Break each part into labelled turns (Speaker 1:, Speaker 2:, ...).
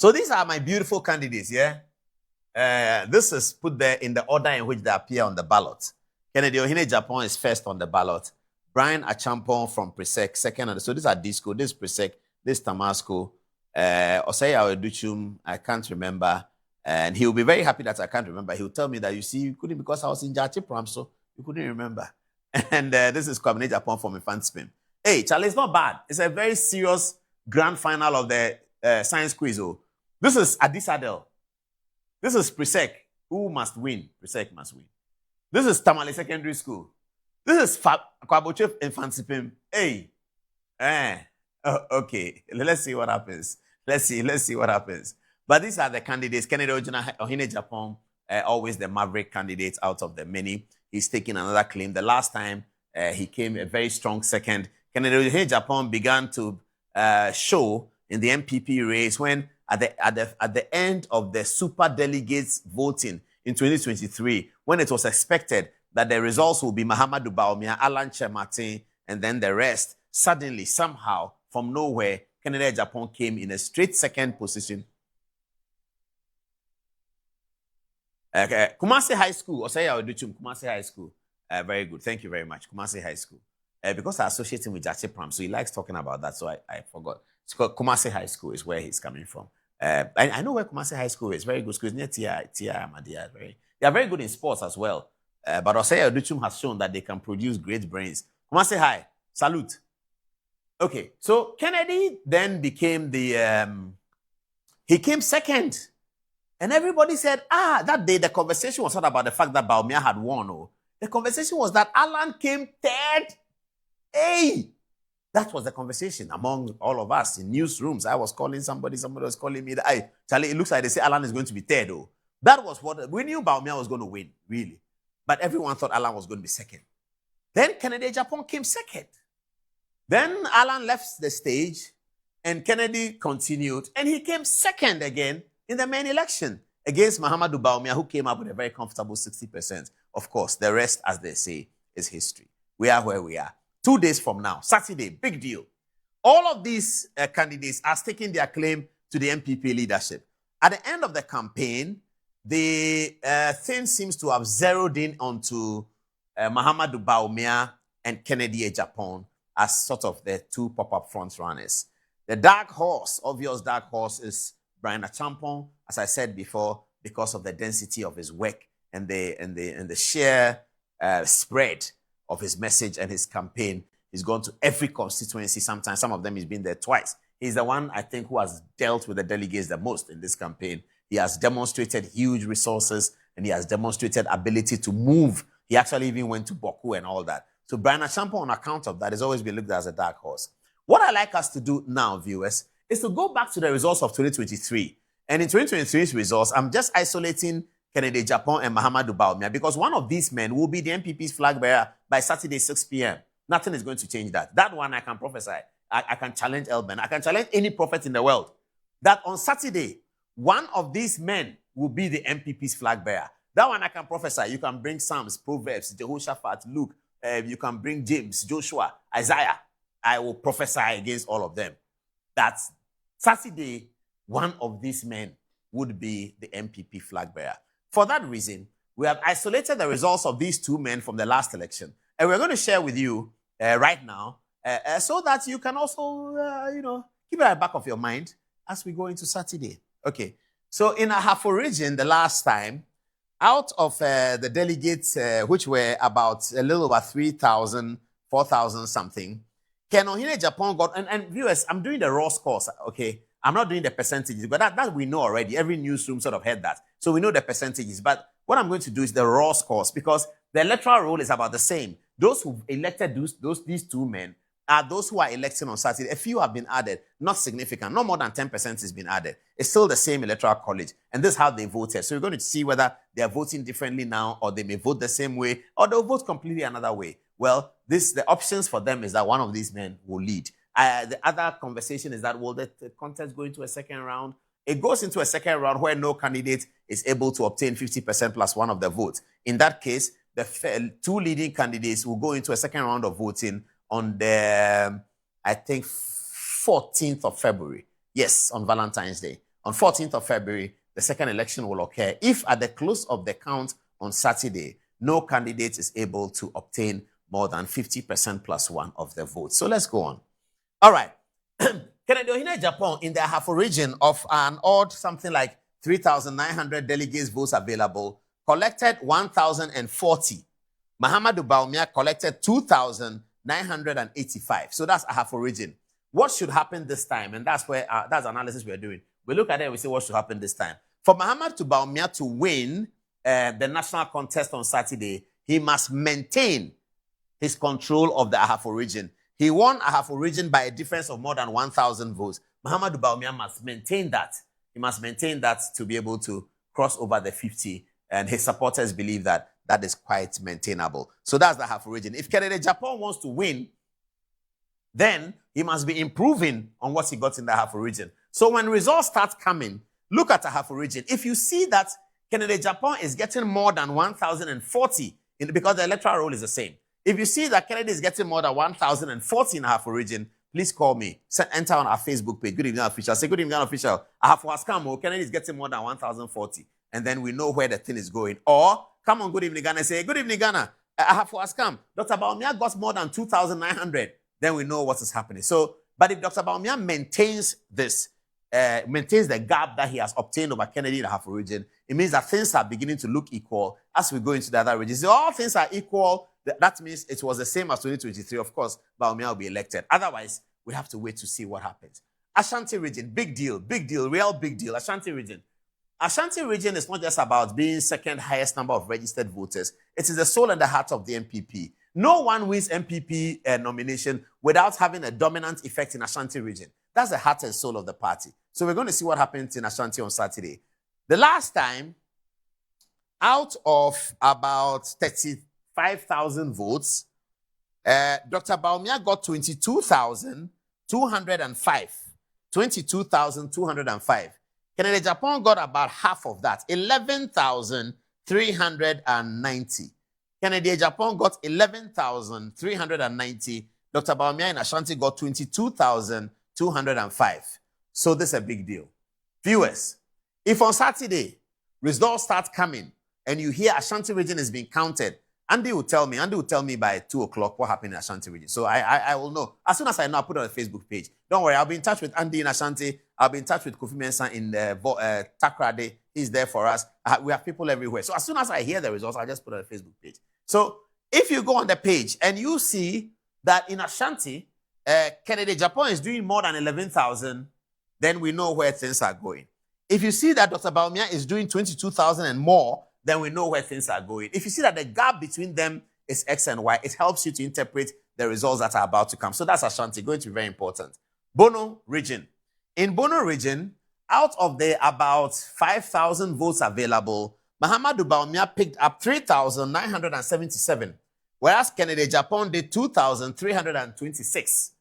Speaker 1: So these are my beautiful candidates, yeah? This is put there in the order in which they appear on the ballot. Kennedy Ohene Japan is first on the ballot. Brian Achampong from Presec, second. So these are Disco, this is Presec, this is Tamasco. Osaya Oduchum, I can't remember. And he'll be very happy that I can't remember. He'll tell me that, you see, you couldn't, because I was in Jachi Pram, so you couldn't remember. And this is Kwabene Japan from Infanspin. Hey, Charlie, it's not bad. It's a very serious grand final of the science quiz. Oh. This is Addis Adel. This is Presec. Who must win? Presec must win. This is Tamale Secondary School. This is Kwaboche Infanspin. Hey. Okay. Let's see what happens. Let's see what happens. But these are the candidates. Kennedy Ohene Japan, always the maverick candidate out of the many. He's taking another claim. The last time he came a very strong second. Kennedy Ohene Japan began to show in the NPP race when at the end of the super delegates voting in 2023, when it was expected that the results will be Mahamadou Bawumia, Alan Chemartin, and then the rest. Suddenly, somehow, from nowhere, Kennedy Japan came in a straight second position. Kumasi High School, Osaya Oduchum, Kumasi High School. Very good. Thank you very much. Kumasi High School. Because I associate him with Jachi Pram, so he likes talking about that, so I forgot. It's called Kumasi High School is where he's coming from. I know where Kumasi High School is. Very good school. It's near T.I. Ahmadiyya. They are very good in sports as well. But Osaya Oduchum has shown that they can produce great brains. Kumasi High, salute. Okay, so Kennedy then became he came second. And everybody said, that day the conversation was not about the fact that Bawumia had won. Oh. The conversation was that Alan came third. Hey! That was the conversation among all of us in newsrooms. I was calling somebody was calling me. Charlie, it looks like they say Alan is going to be third. Oh. That was what, we knew Bawumia was going to win, really. But everyone thought Alan was going to be second. Then Kennedy Japan came second. Then Alan left the stage and Kennedy continued and he came second again in the main election against Mahamadou Bawumia, who came up with a very comfortable 60%. Of course, the rest, as they say, is history. We are where we are. 2 days from now, Saturday, big deal. All of these candidates are staking their claim to the NPP leadership. At the end of the campaign, the thing seems to have zeroed in onto Mahamadou Bawumia and Kennedy Japan as sort of the two pop-up front runners. The dark horse, obvious dark horse, is Brian Achampong, as I said before, because of the density of his work and the sheer spread of his message and his campaign. He's gone to every constituency. Sometimes, some of them he's been there twice. He's the one, I think, who has dealt with the delegates the most in this campaign. He has demonstrated huge resources and he has demonstrated ability to move. He actually even went to Boku and all that. So Brian Achampong, on account of that, has always been looked at as a dark horse. What I like us to do now, viewers, is to go back to the results of 2023. And in 2023's results, I'm just isolating Kennedy Japan and Mahamadou Bawumia because one of these men will be the NPP's flag bearer by Saturday, 6 p.m. Nothing is going to change that. That one I can prophesy. I can challenge Elben. I can challenge any prophet in the world that on Saturday, one of these men will be the NPP's flag bearer. That one I can prophesy. You can bring Psalms, Proverbs, Jehoshaphat, Luke. You can bring James, Joshua, Isaiah. I will prophesy against all of them. That's Saturday, one of these men would be the NPP flag bearer. For that reason, we have isolated the results of these two men from the last election. And we're going to share with you right now so that you can also, keep it at the back of your mind as we go into Saturday. Okay. So in Ahafo region, the last time, out of the delegates, which were about a little over 3,000, 4,000 something, Ohene Japan got, and viewers, I'm doing the raw scores, okay? I'm not doing the percentages, but that we know already. Every newsroom sort of heard that. So we know the percentages. But what I'm going to do is the raw scores because the electoral roll is about the same. Those who elected these two men are those who are electing on Saturday. A few have been added, not significant. No more than 10% has been added. It's still the same electoral college. And this is how they voted. So we're going to see whether they're voting differently now or they may vote the same way or they'll vote completely another way. Well, the options for them is that one of these men will lead. The other conversation is that will the contest go into a second round? It goes into a second round where no candidate is able to obtain 50% plus one of the votes. In that case, the two leading candidates will go into a second round of voting on the, I think, 14th of February. Yes, on Valentine's Day. On 14th of February, the second election will occur if at the close of the count on Saturday, no candidate is able to obtain more than 50% plus one of the votes. So let's go on. All right. Kennedy Ohene Japan in the Ahafo region of an odd something like 3,900 delegates votes available collected 1,040. Mahamudu Bawumia collected 2,985. So that's Ahafo region. What should happen this time? And that's where that's analysis we're doing. We look at it and we say what should happen this time. For Mahamudu Bawumia to win the national contest on Saturday, he must maintain his control of the Ahafo region. He won Ahafo region by a difference of more than 1,000 votes. Mahamudu Bawumia must maintain that. He must maintain that to be able to cross over the 50. And his supporters believe that that is quite maintainable. So that's the Ahafo region. If Kennedy Japan wants to win, then he must be improving on what he got in the Ahafo region. So when results start coming, look at Ahafo region. If you see that Kennedy Japan is getting more than 1,040 because the electoral roll is the same. If you see that Kennedy is getting more than 1,040 in Ahafo region, please call me. Enter on our Facebook page. Good evening, official. Say good evening, official. Ahafo has come. Kennedy is getting more than 1,040. And then we know where the thing is going. Or come on, good evening, Ghana. Say good evening, Ghana. Ahafo has come. Dr. Bawumia got more than 2,900. Then we know what is happening. So, but if Dr. Bawumia maintains this, maintains the gap that he has obtained over Kennedy in the Ahafo region, it means that things are beginning to look equal as we go into the other regions. So all things are equal. That means it was the same as 2023. Of course, Bawumia will be elected. Otherwise, we have to wait to see what happens. Ashanti region, big deal, real big deal. Ashanti region. Ashanti region is not just about being second highest number of registered voters. It is the soul and the heart of the NPP. No one wins NPP nomination without having a dominant effect in Ashanti region. That's the heart and soul of the party. So we're going to see what happens in Ashanti on Saturday. The last time, out of about 35,000 votes, Dr. Bawumia got 22,205. 22,205. Kennedy Japan got about half of that, 11,390. Kennedy Japan got 11,390. Dr. Bawumia in Ashanti got 22,205. So this is a big deal. Viewers, if on Saturday results start coming and you hear Ashanti region is being counted, Andy will tell me by 2 o'clock what happened in Ashanti region. So I will know. As soon as I know, I'll put it on the Facebook page. Don't worry, I'll be in touch with Andy in Ashanti. I'll be in touch with Kofi Mensah in Takrade. He's there for us. We have people everywhere. So as soon as I hear the results, I'll just put it on the Facebook page. So if you go on the page and you see that in Ashanti, Kennedy Japan is doing more than 11,000, then we know where things are going. If you see that Dr. Bawumia is doing 22,000 and more, then we know where things are going. If you see that the gap between them is X and Y, it helps you to interpret the results that are about to come. So that's Ashanti, going to be very important. Bono region. In Bono region, out of the about 5,000 votes available, Mahamudu Bawumia picked up 3,977, whereas Kennedy Japan did 2,326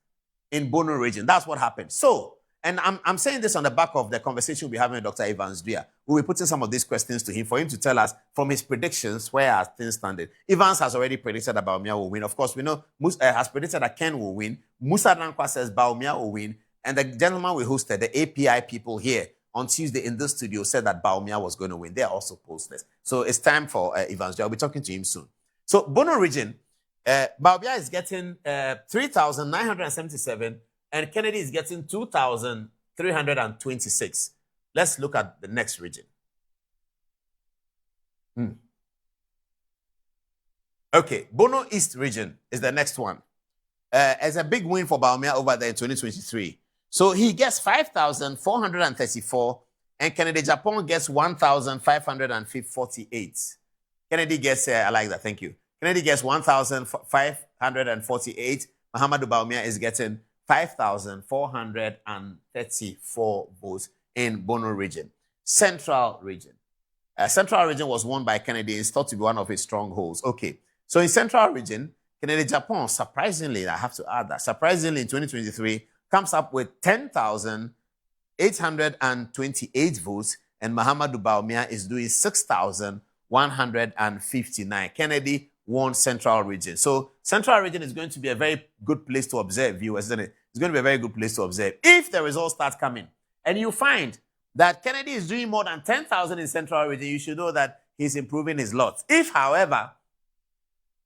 Speaker 1: in Bono region. That's what happened. So, and I'm saying this on the back of the conversation we'll be having with Dr. Evans Dua. We'll be putting some of these questions to him for him to tell us from his predictions where are things standing. Evans has already predicted that Bawumia will win. Of course, we know has predicted that Ken will win. Musa Dankwa says Bawumia will win. And the gentleman we hosted, the API people here on Tuesday in this studio, said that Bawumia was going to win. They are also postless. So it's time for Evans Dua. I'll be talking to him soon. So Bono region, Bawumia is getting 3,977. And Kennedy is getting 2,326. Let's look at the next region. Okay, Bono East region is the next one. It's a big win for Bawumia over there in 2023. So he gets 5,434, and Kennedy Japan gets 1,548. Kennedy gets, I like that, thank you. Kennedy gets 1,548. Mahamudu Bawumia is getting 5,434 votes in Bono region. Central region. Central region was won by Kennedy. It's thought to be one of his strongholds. Okay. So in Central region, Kennedy Japan, surprisingly, I have to add that, surprisingly in 2023, comes up with 10,828 votes, and Mahamudu Bawumia is doing 6,159. Kennedy won Central region. So Central region is going to be a very good place to observe, viewers, isn't it? It's going to be a very good place to observe. If the results start coming, and you find that Kennedy is doing more than 10,000 in Central Region, you should know that he's improving his lot. If, however,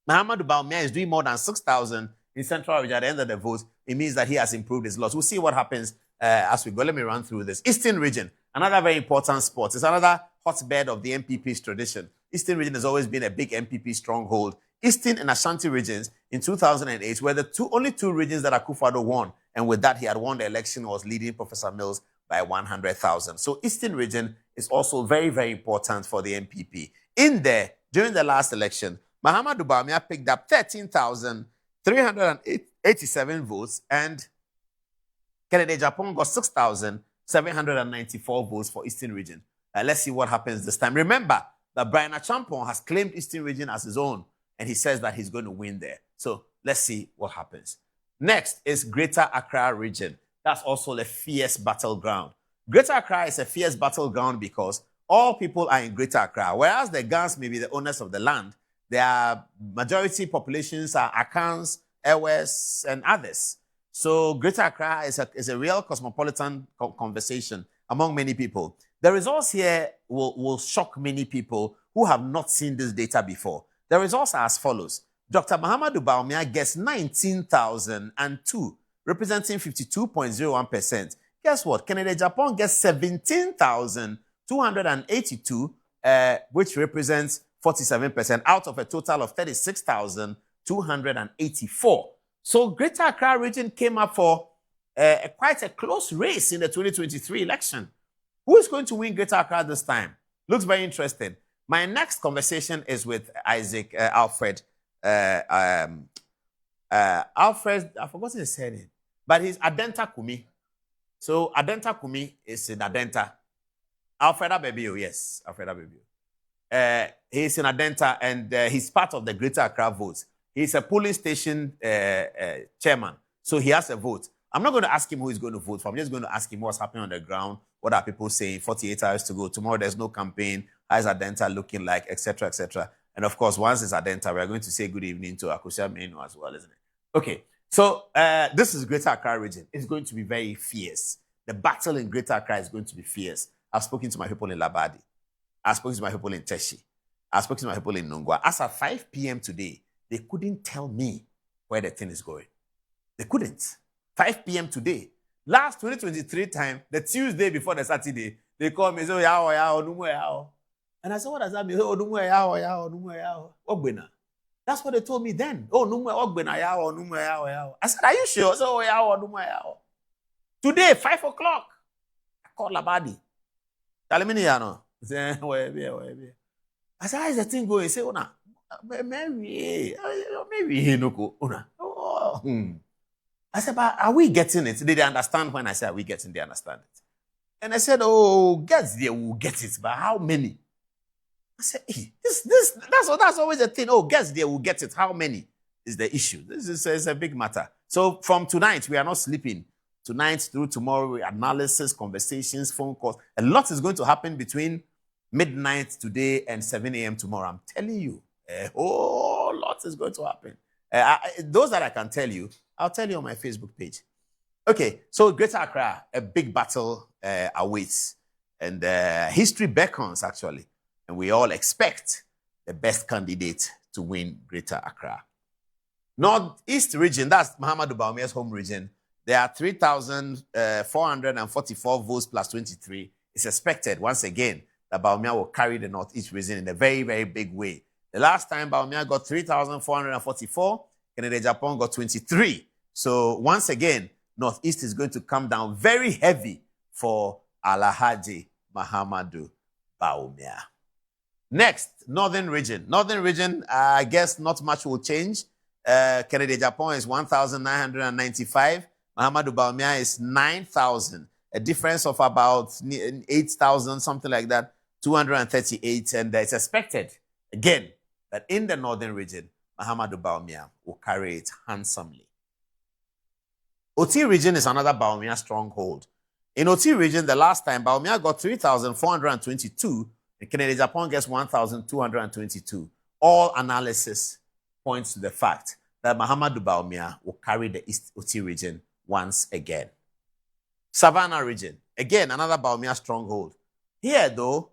Speaker 1: Muhammadu Bawumia is doing more than 6,000 in Central Region at the end of the vote, it means that he has improved his lot. We'll see what happens as we go. Let me run through this. Eastern Region, another very important spot. It's another hotbed of the NPP's tradition. Eastern Region has always been a big NPP stronghold. Eastern and Ashanti regions in 2008 were the only two regions that Akufo-Addo won. And with that, he had won the election, was leading Professor Mills by 100,000. So Eastern Region is also very, very important for the NPP. In there, during the last election, Muhammadu Bawumia picked up 13,387 votes, and Kennedy Japan got 6,794 votes for Eastern Region. Let's see what happens this time. Remember that Brian Achampong has claimed Eastern Region as his own, and he says that he's going to win there. So let's see what happens. Next is Greater Accra Region. That's also a fierce battleground. Greater Accra is a fierce battleground because all people are in Greater Accra, whereas the Gans may be the owners of the land. Their majority populations are Akans, Ewes, and others. So Greater Accra is a real cosmopolitan conversation among many people. The results here will shock many people who have not seen this data before. The results are as follows. Dr. Muhammadu Bawumia gets 19,002, representing 52.01%. Guess what? Kennedy Japan gets 17,282, which represents 47% out of a total of 36,284. So Greater Accra region came up for quite a close race in the 2023 election. Who is going to win Greater Accra this time? Looks very interesting. My next conversation is with Alfred. Alfred, I forgot his surname, but he's Adenta Kumi. So Adenta Kumi is in Adenta. Alfred Abebio, yes, Alfred Abebio. He's in Adenta, and he's part of the Greater Accra votes. He's a polling station chairman, so he has a vote. I'm not going to ask him who he's going to vote for. I'm just going to ask him what's happening on the ground. What are people saying? 48 hours to go. Tomorrow there's no campaign. How is Adenta looking like, etc., etc. And of course, once it's Adenta, we're going to say good evening to Akosia Menu as well, isn't it? Okay, so this is Greater Accra region. It's going to be very fierce. The battle in Greater Accra is going to be fierce. I've spoken to my people in Labadi. I've spoken to my people in Teshi. I've spoken to my people in Nungwa. As at 5 p.m. today, they couldn't tell me where the thing is going. They couldn't. 5 p.m. today. Last 2023 time, the Tuesday before the Saturday, they called me and said, and I said, what does that mean? Oh, Ogbena. That's what they told me then. Oh, Ogbena. I said, are you sure? So, today, 5 o'clock, I called Labadi. I said, how is the thing going? He said, maybe. I said, but are we getting it? Did they understand when I said, are we getting it? They understand it. And I said, oh, gets there, we'll get it. But how many? I said, hey, that's always the thing. Oh, gets there, we'll get it. How many is the issue? This is a big matter. So from tonight, we are not sleeping. Tonight through tomorrow, analysis, conversations, phone calls. A lot is going to happen between midnight today and 7 a.m. tomorrow. I'm telling you, a whole lot is going to happen. Those that I can tell you, I'll tell you on my Facebook page. Okay, so Greater Accra, a big battle awaits. And history beckons, actually. And we all expect the best candidate to win Greater Accra. Northeast region, that's Muhammadu Bawumia's home region. There are 3,444 votes plus 23. It's expected, once again, that Bawumia will carry the Northeast region in a very, very big way. The last time Bawumia got 3,444, Kennedy Japan got 23. So once again, Northeast is going to come down very heavy for Alhaji Muhammadu Bawumia. Next, Northern region. Northern region, I guess not much will change. Kennedy Japan is 1,995. Muhammadu Bawumia is 9,000. A difference of about 8,000, something like that, 238. And it's expected, again, that in the Northern region, Muhammadu Bawumia will carry it handsomely. Oti region is another Bawumia stronghold. In Oti region, the last time, Bawumia got 3,422, and Kennedy Japan gets 1,222. All analysis points to the fact that Muhammadu Bawumia will carry the East Oti region once again. Savannah region. Again, another Bawumia stronghold. Here, though,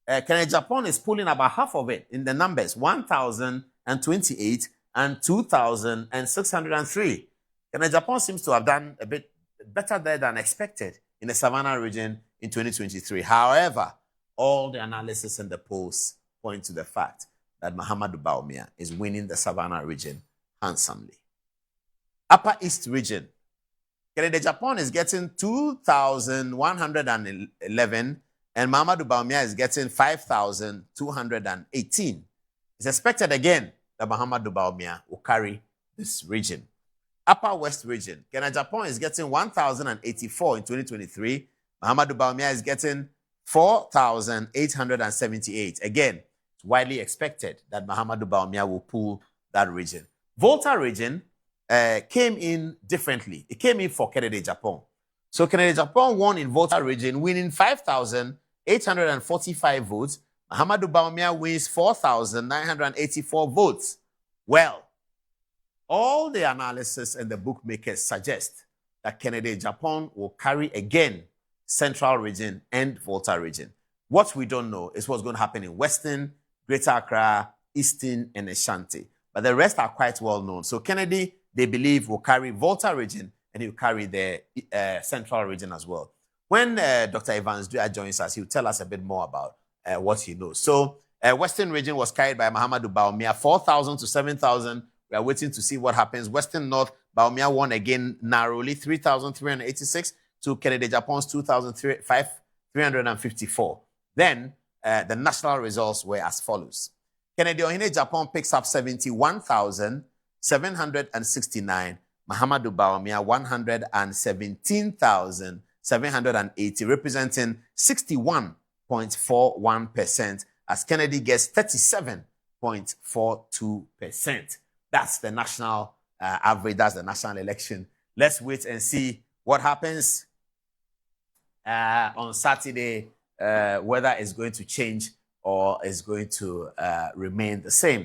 Speaker 1: Kennedy Japan is pulling about half of it in the numbers, 1,028 and 2,603. Kennedy Japan seems to have done a bit better there than expected in the Savannah region in 2023. However, all the analysis and the polls point to the fact that Mahamudu Bawumia is winning the Savannah region handsomely. Upper East region, Kennedy Japan is getting 2,111 and Mahamudu Bawumia is getting 5,218. It's expected again that Mahamudu Bawumia will carry this region. Upper West region, Kennedy Japan is getting 1,084 in 2023. Mahamudu Bawumia is getting 4,878. Again, it's widely expected that Mahamudu Bawumia will pull that region. Volta region came in differently. It came in for Kennedy Japan. So Kennedy Japan won in Volta region, winning 5,845 votes. Mahamudu Bawumia wins 4,984 votes. Well, all the analysis and the bookmakers suggest that Kennedy Japan will carry again Central region and Volta region. What we don't know is what's going to happen in Western, Greater Accra, Eastern, and Ashanti. But the rest are quite well known. So Kennedy, they believe, will carry Volta region and he'll carry the Central region as well. When Dr. Evans Dua joins us, he'll tell us a bit more about what he knows. So Western region was carried by Mahamudu Bawumia, 4,000 to 7,000. We are waiting to see what happens. Western North, Bawumia won again narrowly, 3,386 to Kennedy Japan's 2,354. Then the national results were as follows. Kennedy Ohene Japan picks up 71,769. Mahamudu Bawumia 117,780, representing 61.41%, as Kennedy gets 37.42%. That's the national average. That's the national election. Let's wait and see what happens on Saturday, whether it's going to change or is going to remain the same.